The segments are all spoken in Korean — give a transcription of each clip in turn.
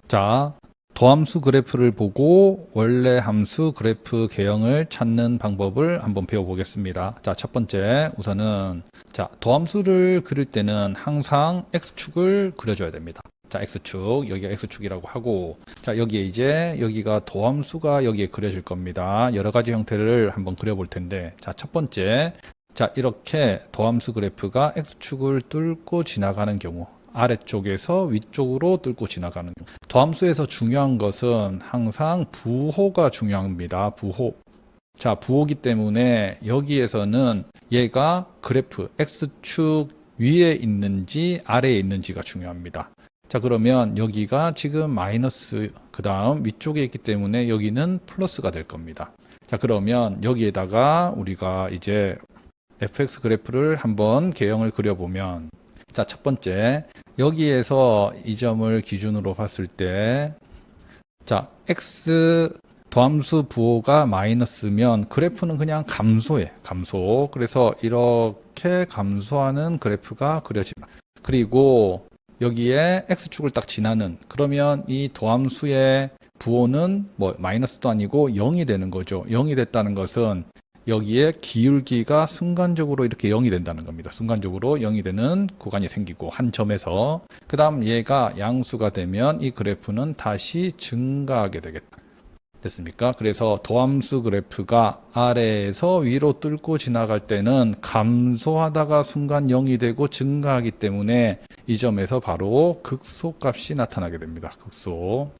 자, 도함수 그래프를 보고 원래 함수 그래프 개형을 찾는 방법을 한번 배워보겠습니다. 자, 첫 번째, 우선은, 자, 도함수를 그릴 때는 항상 X축을 그려줘야 됩니다. 자, X축, 여기가 X축이라고 하고, 자, 여기에 이제, 여기가 도함수가 여기에 그려질 겁니다. 여러 가지 형태를 한번 그려볼 텐데, 자, 첫 번째, 자, 이렇게 도함수 그래프가 X축을 뚫고 지나가는 경우, 아래쪽에서 위쪽으로 뚫고 지나가는 경우. 도함수에서 중요한 것은 항상 부호가 중요합니다. 부호. 자, 부호기 때문에 여기에서는 얘가 그래프 X축 위에 있는지 아래에 있는지가 중요합니다. 자, 그러면 여기가 지금 마이너스, 그 다음 위쪽에 있기 때문에 여기는 플러스가 될 겁니다. 자, 그러면 여기에다가 우리가 이제 fx 그래프를 한번 개형을 그려보면, 자, 첫 번째, 여기에서 이 점을 기준으로 봤을 때, 자, x 도함수 부호가 마이너스면 그래프는 그냥 감소해, 감소. 그래서 이렇게 감소하는 그래프가 그려집니다. 그리고 여기에 x축을 딱 지나는, 그러면 이 도함수의 부호는 뭐 마이너스도 아니고 0이 되는 거죠. 0이 됐다는 것은 여기에 기울기가 순간적으로 이렇게 0이 된다는 겁니다. 순간적으로 0이 되는 구간이 생기고 한 점에서, 그 다음 얘가 양수가 되면 이 그래프는 다시 증가하게 되겠다. 됐습니까? 그래서 도함수 그래프가 아래에서 위로 뚫고 지나갈 때는 감소하다가 순간 0이 되고 증가하기 때문에 이 점에서 바로 극소값이 나타나게 됩니다. 극소.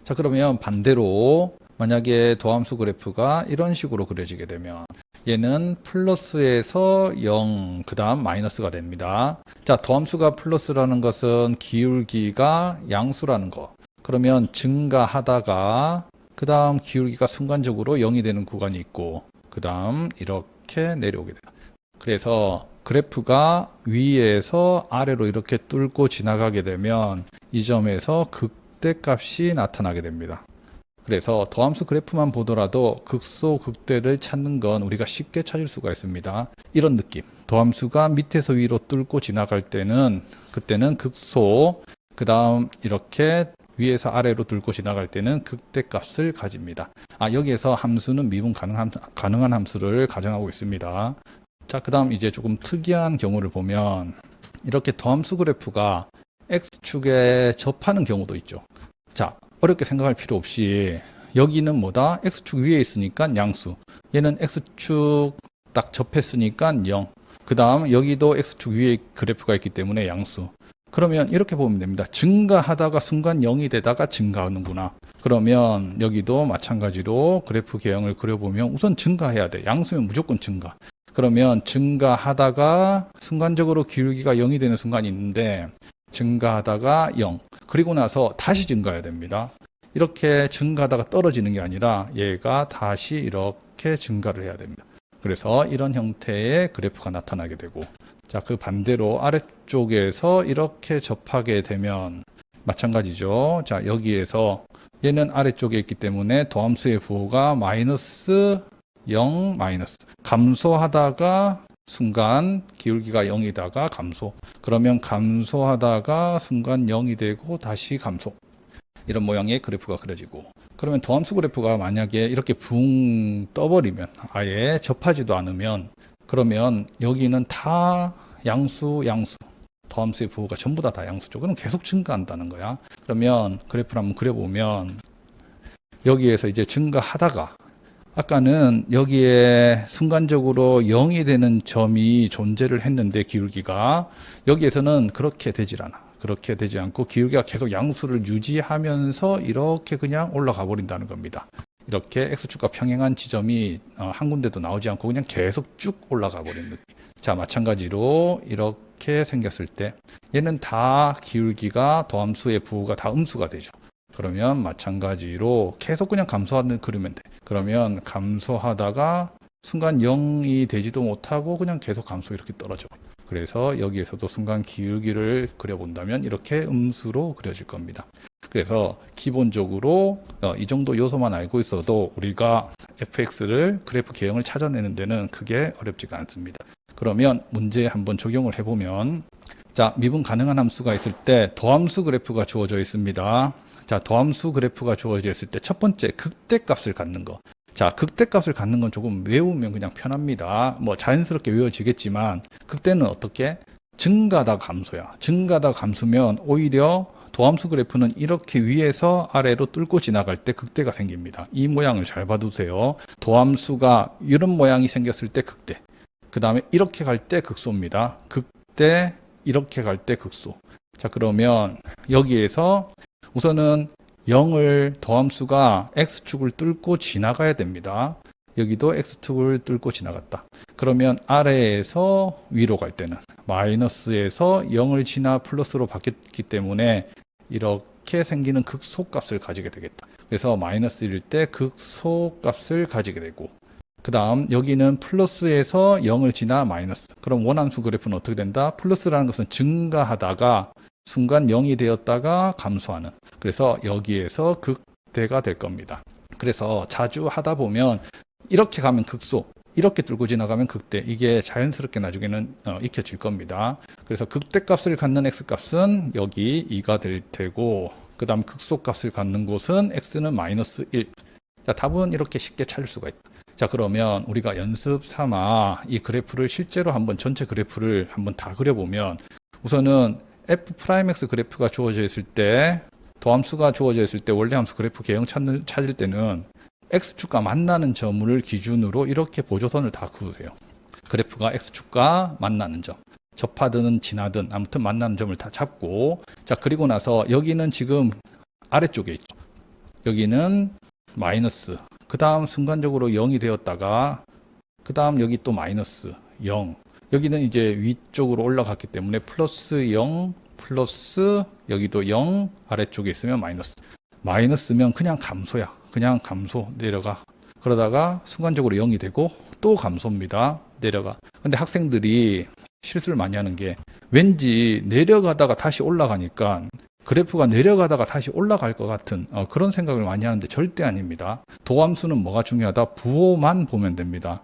자, 그러면 반대로 만약에 도함수 그래프가 이런 식으로 그려지게 되면 얘는 플러스에서 0, 그 다음 마이너스가 됩니다. 자, 도함수가 플러스라는 것은 기울기가 양수라는 거. 그러면 증가하다가 그 다음 기울기가 순간적으로 0이 되는 구간이 있고, 그 다음 이렇게 내려오게 돼요. 그래서 그래프가 위에서 아래로 이렇게 뚫고 지나가게 되면 이 점에서 극대값이 나타나게 됩니다. 그래서 도함수 그래프만 보더라도 극소, 극대를 찾는 건 우리가 쉽게 찾을 수가 있습니다. 이런 느낌. 도함수가 밑에서 위로 뚫고 지나갈 때는, 그때는 극소, 그 다음 이렇게 위에서 아래로 뚫고 지나갈 때는 극대값을 가집니다. 여기에서 함수는 미분 가능한 함수를 가정하고 있습니다. 자, 그 다음 이제 조금 특이한 경우를 보면, 이렇게 도함수 그래프가 X축에 접하는 경우도 있죠. 자, 어렵게 생각할 필요 없이 여기는 뭐다? X축 위에 있으니까 양수. 얘는 X축 딱 접했으니까 0. 그 다음 여기도 X축 위에 그래프가 있기 때문에 양수. 그러면 이렇게 보면 됩니다. 증가하다가 순간 0이 되다가 증가하는구나. 그러면 여기도 마찬가지로 그래프 개형을 그려보면 우선 증가해야 돼. 양수면 무조건 증가. 그러면 증가하다가 순간적으로 기울기가 0이 되는 순간이 있는데, 증가하다가 0. 그리고 나서 다시 증가해야 됩니다. 이렇게 증가하다가 떨어지는 게 아니라 얘가 다시 이렇게 증가를 해야 됩니다. 그래서 이런 형태의 그래프가 나타나게 되고, 자, 그 반대로 아래쪽에서 이렇게 접하게 되면 마찬가지죠. 자, 여기에서 얘는 아래쪽에 있기 때문에 도함수의 부호가 마이너스 0, 마이너스. 감소하다가 순간 기울기가 0이다가 감소. 그러면 감소하다가 순간 0이 되고 다시 감소. 이런 모양의 그래프가 그려지고, 그러면 도함수 그래프가 만약에 이렇게 붕 떠버리면, 아예 접하지도 않으면, 그러면 여기는 다 양수, 양수. 도함수의 부호가 전부 다 양수죠. 그럼 계속 증가한다는 거야. 그러면 그래프를 한번 그려보면, 여기에서 이제 증가하다가, 아까는 여기에 순간적으로 0이 되는 점이 존재를 했는데, 기울기가 여기에서는 그렇게 되질 않아. 그렇게 되지 않고 기울기가 계속 양수를 유지하면서 이렇게 그냥 올라가 버린다는 겁니다. 이렇게 X축과 평행한 지점이 한 군데도 나오지 않고 그냥 계속 쭉 올라가 버리는 느낌. 자, 마찬가지로 이렇게 생겼을 때 얘는 다 기울기가 도함수의 부호가 다 음수가 되죠. 그러면 마찬가지로 계속 그냥 감소하는 그리면 돼. 그러면 감소하다가 순간 0이 되지도 못하고 그냥 계속 감소 이렇게 떨어져. 그래서 여기에서도 순간 기울기를 그려본다면 이렇게 음수로 그려질 겁니다. 그래서 기본적으로 이 정도 요소만 알고 있어도 우리가 fx를 그래프 개형을 찾아내는 데는 크게 어렵지가 않습니다. 그러면 문제에 한번 적용을 해보면, 자, 미분 가능한 함수가 있을 때 도함수 그래프가 주어져 있습니다. 자, 도함수 그래프가 주어져 있을 때 첫 번째 극대값을 갖는 거. 자, 극대값을 갖는 건 조금 외우면 그냥 편합니다. 뭐 자연스럽게 외워지겠지만 극대는 어떻게? 증가하다 감소야. 증가하다 감소면 오히려 도함수 그래프는 이렇게 위에서 아래로 뚫고 지나갈 때 극대가 생깁니다. 이 모양을 잘 봐두세요. 도함수가 이런 모양이 생겼을 때 극대. 그 다음에 이렇게 갈 때 극소입니다. 극대, 이렇게 갈 때 극소. 자, 그러면 여기에서 우선은 0을 도함수가 x축을 뚫고 지나가야 됩니다. 여기도 x축을 뚫고 지나갔다. 그러면 아래에서 위로 갈 때는 마이너스에서 0을 지나 플러스로 바뀌었기 때문에 이렇게 생기는 극소값을 가지게 되겠다. 그래서 마이너스 1일 때 극소값을 가지게 되고, 그 다음 여기는 플러스에서 0을 지나 마이너스. 그럼 원함수 그래프는 어떻게 된다? 플러스라는 것은 증가하다가 순간 0이 되었다가 감소하는. 그래서 여기에서 극대가 될 겁니다. 그래서 자주 하다 보면 이렇게 가면 극소, 이렇게 뚫고 지나가면 극대. 이게 자연스럽게 나중에는 익혀질 겁니다. 그래서 극대값을 갖는 x값은 여기 2가 될 테고, 그 다음 극소값을 갖는 곳은 x는 마이너스 1. 자, 답은 이렇게 쉽게 찾을 수가 있다. 자, 그러면 우리가 연습 삼아 이 그래프를 실제로 한번 전체 그래프를 한번 다 그려보면, 우선은 f'x 그래프가 주어져 있을 때, 도함수가 주어져 있을 때 원래 함수 그래프 개형 찾을 때는 x축과 만나는 점을 기준으로 이렇게 보조선을 다 그으세요. 그래프가 x축과 만나는 점, 접하든 지나든 아무튼 만나는 점을 다 잡고, 자, 그리고 나서 여기는 지금 아래쪽에 있죠. 여기는 마이너스, 그 다음 순간적으로 0이 되었다가 그 다음 여기 또 마이너스 0, 여기는 이제 위쪽으로 올라갔기 때문에 플러스 0 플러스 여기도 0, 아래쪽에 있으면 마이너스. 마이너스면 그냥 감소야. 그냥 감소, 내려가. 그러다가 순간적으로 0이 되고 또 감소입니다. 내려가. 근데 학생들이 실수를 많이 하는 게 왠지 내려가다가 다시 올라가니까 그래프가 내려가다가 다시 올라갈 것 같은 그런 생각을 많이 하는데 절대 아닙니다. 도함수는 뭐가 중요하다? 부호만 보면 됩니다.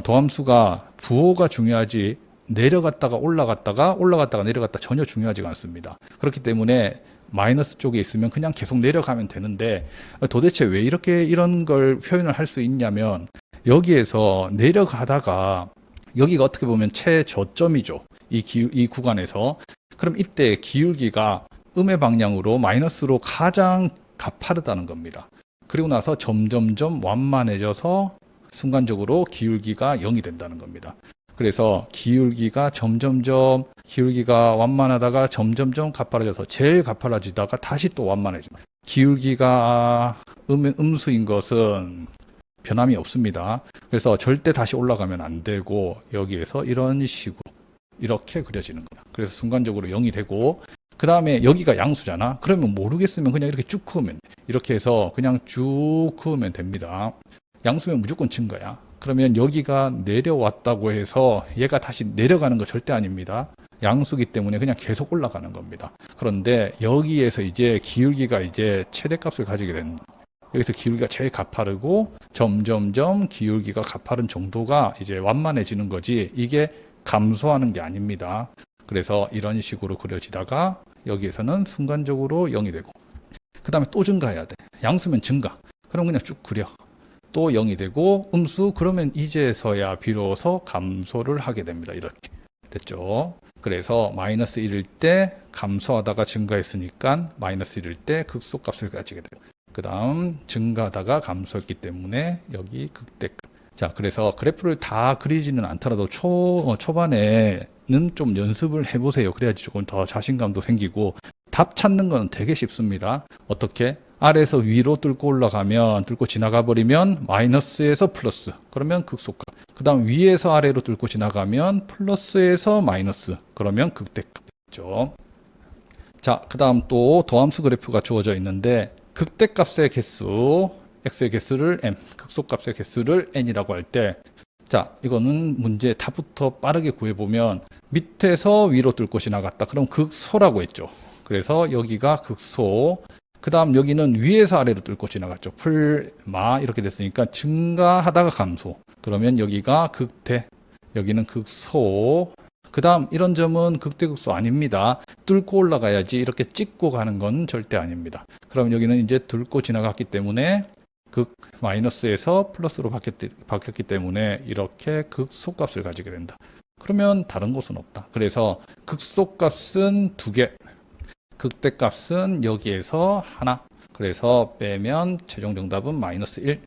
도함수가 부호가 중요하지 내려갔다가 올라갔다가 내려갔다 전혀 중요하지가 않습니다. 그렇기 때문에 마이너스 쪽에 있으면 그냥 계속 내려가면 되는데, 도대체 왜 이런 걸 표현을 할 수 있냐면, 여기에서 내려가다가 여기가 어떻게 보면 최저점이죠. 이 구간에서. 그럼 이때 기울기가 음의 방향으로 마이너스로 가장 가파르다는 겁니다. 그리고 나서 점점점 완만해져서 순간적으로 기울기가 0이 된다는 겁니다. 그래서 기울기가 완만하다가 점점점 가파라져서 제일 가파라지다가 다시 또 완만해집니다. 기울기가 음수인 것은 변함이 없습니다. 그래서 절대 다시 올라가면 안 되고 여기에서 이런 식으로 이렇게 그려지는 거야. 그래서 순간적으로 0이 되고, 그 다음에 여기가 양수잖아. 그러면 모르겠으면 그냥 이렇게 쭉 그으면 돼. 이렇게 해서 그냥 쭉 그으면 됩니다. 양수면 무조건 증가야. 그러면 여기가 내려왔다고 해서 얘가 다시 내려가는 거 절대 아닙니다. 양수기 때문에 그냥 계속 올라가는 겁니다. 그런데 여기에서 이제 기울기가 이제 최대값을 가지게 되는, 여기서 기울기가 제일 가파르고 점점점 기울기가 가파른 정도가 이제 완만해지는 거지, 이게 감소하는 게 아닙니다. 그래서 이런 식으로 그려지다가 여기에서는 순간적으로 0이 되고, 그 다음에 또 증가해야 돼. 양수면 증가. 그럼 그냥 쭉 그려. 또 0이 되고, 음수, 그러면 이제서야 비로소 감소를 하게 됩니다. 이렇게 됐죠. 그래서 마이너스 1일 때 감소하다가 증가했으니까 마이너스 1일 때 극소값을 가지게 돼요. 그 다음 증가하다가 감소했기 때문에 여기 극대값. 자, 그래서 그래프를 다 그리지는 않더라도 초반에는 좀 연습을 해보세요. 그래야지 조금 더 자신감도 생기고, 답 찾는 건 되게 쉽습니다. 어떻게? 아래에서 위로 뚫고 지나가 버리면 마이너스에서 플러스, 그러면 극소값. 그 다음 위에서 아래로 뚫고 지나가면 플러스에서 마이너스, 그러면 극대값이죠. 자, 그 다음 또 도함수 그래프가 주어져 있는데, 극대값의 개수, x의 개수를 m, 극소값의 개수를 n이라고 할 때, 자, 이거는 문제 답부터 빠르게 구해보면 밑에서 위로 뚫고 지나갔다. 그럼 극소라고 했죠. 그래서 여기가 극소. 그 다음 여기는 위에서 아래로 뚫고 지나갔죠. 풀마 이렇게 됐으니까 증가하다가 감소. 그러면 여기가 극대, 여기는 극소. 그 다음 이런 점은 극대극소 아닙니다. 뚫고 올라가야지 이렇게 찍고 가는 건 절대 아닙니다. 그럼 여기는 이제 뚫고 지나갔기 때문에 극 마이너스에서 플러스로 바뀌었기 때문에 이렇게 극소값을 가지게 된다. 그러면 다른 곳은 없다. 그래서 극소값은 2개, 극대값은 여기에서 하나. 그래서 빼면 최종 정답은 마이너스 1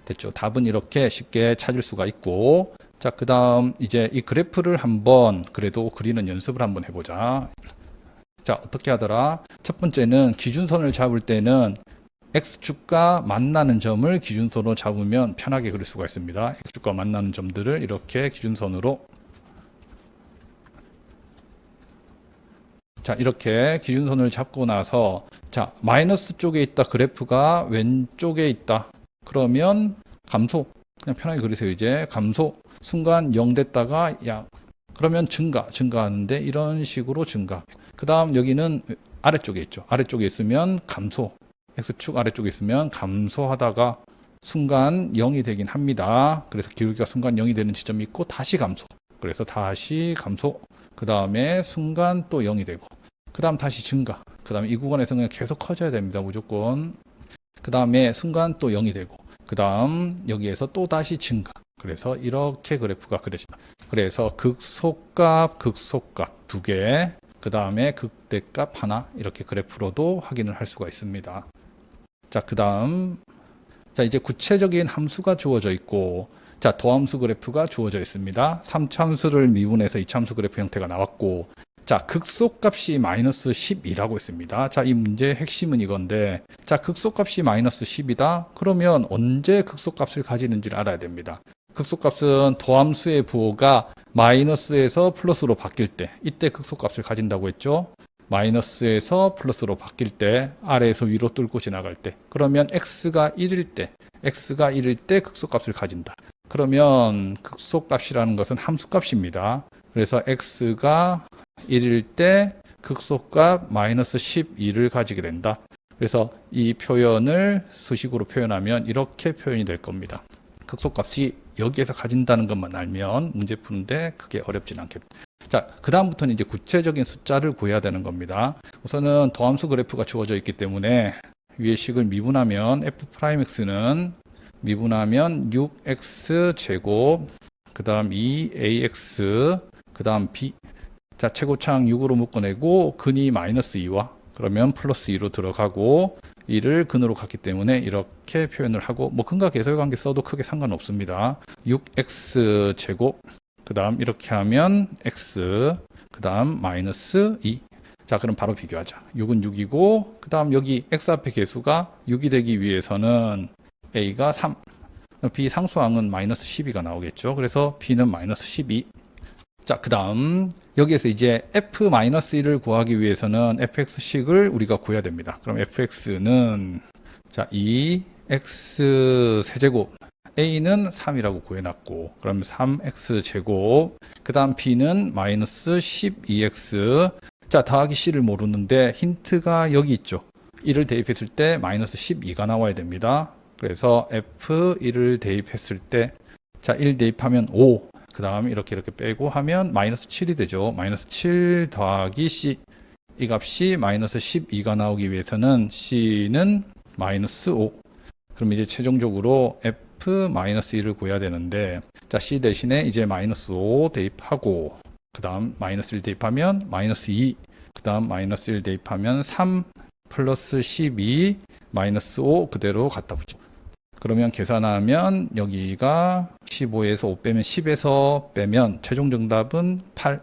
됐죠. 답은 이렇게 쉽게 찾을 수가 있고, 자, 그 다음 이제 이 그래프를 한번 그래도 그리는 연습을 한번 해보자. 자, 어떻게 하더라? 첫 번째는 기준선을 잡을 때는 X축과 만나는 점을 기준선으로 잡으면 편하게 그릴 수가 있습니다. X축과 만나는 점들을 이렇게 기준선으로, 자, 이렇게 기준선을 잡고 나서, 자, 마이너스 쪽에 있다 그래프가 왼쪽에 있다. 그러면 감소. 그냥 편하게 그리세요. 이제 감소. 순간 0 됐다가 그러면 증가하는데 이런 식으로 증가. 그 다음 여기는 아래쪽에 있죠. 아래쪽에 있으면 감소. X축 아래쪽에 있으면 감소하다가 순간 0이 되긴 합니다. 그래서 기울기가 순간 0이 되는 지점이 있고 다시 감소. 그래서 다시 감소. 그 다음에 순간 또 0이 되고. 그 다음 다시 증가. 그 다음에 이 구간에서는 계속 커져야 됩니다. 무조건. 그 다음에 순간 또 0이 되고. 그 다음 여기에서 또 다시 증가. 그래서 이렇게 그래프가 그려진다. 그래서 극소값 2개, 그 다음에 극대값 하나, 이렇게 그래프로도 확인을 할 수가 있습니다. 자, 그 다음, 자, 이제 구체적인 함수가 주어져 있고, 자, 도함수 그래프가 주어져 있습니다. 3차함수를 미분해서 2차함수 그래프 형태가 나왔고, 자, 극소값이 마이너스 12라고 있습니다. 자, 이 문제의 핵심은 이건데, 자, 극소값이 마이너스 10이다? 그러면 언제 극소값을 가지는지를 알아야 됩니다. 극소값은 도함수의 부호가 마이너스에서 플러스로 바뀔 때, 이때 극소값을 가진다고 했죠. 마이너스에서 플러스로 바뀔 때, 아래에서 위로 뚫고 지나갈 때, 그러면 x가 1일 때 극소값을 가진다. 그러면 극소값이라는 것은 함수값입니다. 그래서 x가 1일 때 극소값 마이너스 12를 가지게 된다. 그래서 이 표현을 수식으로 표현하면 이렇게 표현이 될 겁니다. 극소값이 여기에서 가진다는 것만 알면 문제 푸는데 크게 어렵진 않겠다. 자, 그 다음부터는 이제 구체적인 숫자를 구해야 되는 겁니다. 우선은 도함수 그래프가 주어져 있기 때문에 위의 식을 미분하면 f'x는 미분하면 6x 제곱, 그 다음 2ax, 그 다음 b. 자, 최고창 6으로 묶어내고 근이 마이너스 2와 그러면 플러스 2로 들어가고 2를 근으로 갔기 때문에 이렇게 표현을 하고, 뭐 근과 계수의 관계 써도 크게 상관없습니다. 6x 제곱, 그 다음 이렇게 하면 x, 그 다음 마이너스 2. 자, 그럼 바로 비교하자. 6은 6이고, 그 다음 여기 x 앞에 계수가 6이 되기 위해서는 a가 3, b 상수항은 마이너스 12가 나오겠죠. 그래서 b는 마이너스 12. 자, 그 다음 여기에서 이제 f-1을 구하기 위해서는 fx식을 우리가 구해야 됩니다. 그럼 fx는 자 2x 세제곱, a는 3이라고 구해놨고, 그럼 3x 제곱, 그 다음 b는 마이너스 12x. 자, 더하기 c를 모르는데 힌트가 여기 있죠. 1을 대입했을 때 마이너스 12가 나와야 됩니다. 그래서 f1을 대입했을 때, 자, 1 대입하면 5. 그 다음 이렇게 빼고 하면 마이너스 7이 되죠. 마이너스 7 더하기 c. 이 값이 마이너스 12가 나오기 위해서는 c는 마이너스 5. 그럼 이제 최종적으로 f-1을 구해야 되는데, 자, c 대신에 이제 마이너스 5 대입하고, 그 다음 마이너스 1 대입하면 마이너스 2. 그 다음 마이너스 1 대입하면 3 플러스 12 마이너스 5 그대로 갖다 붙여. 그러면 계산하면 여기가 15에서 5 빼면 10에서 빼면 최종 정답은 8.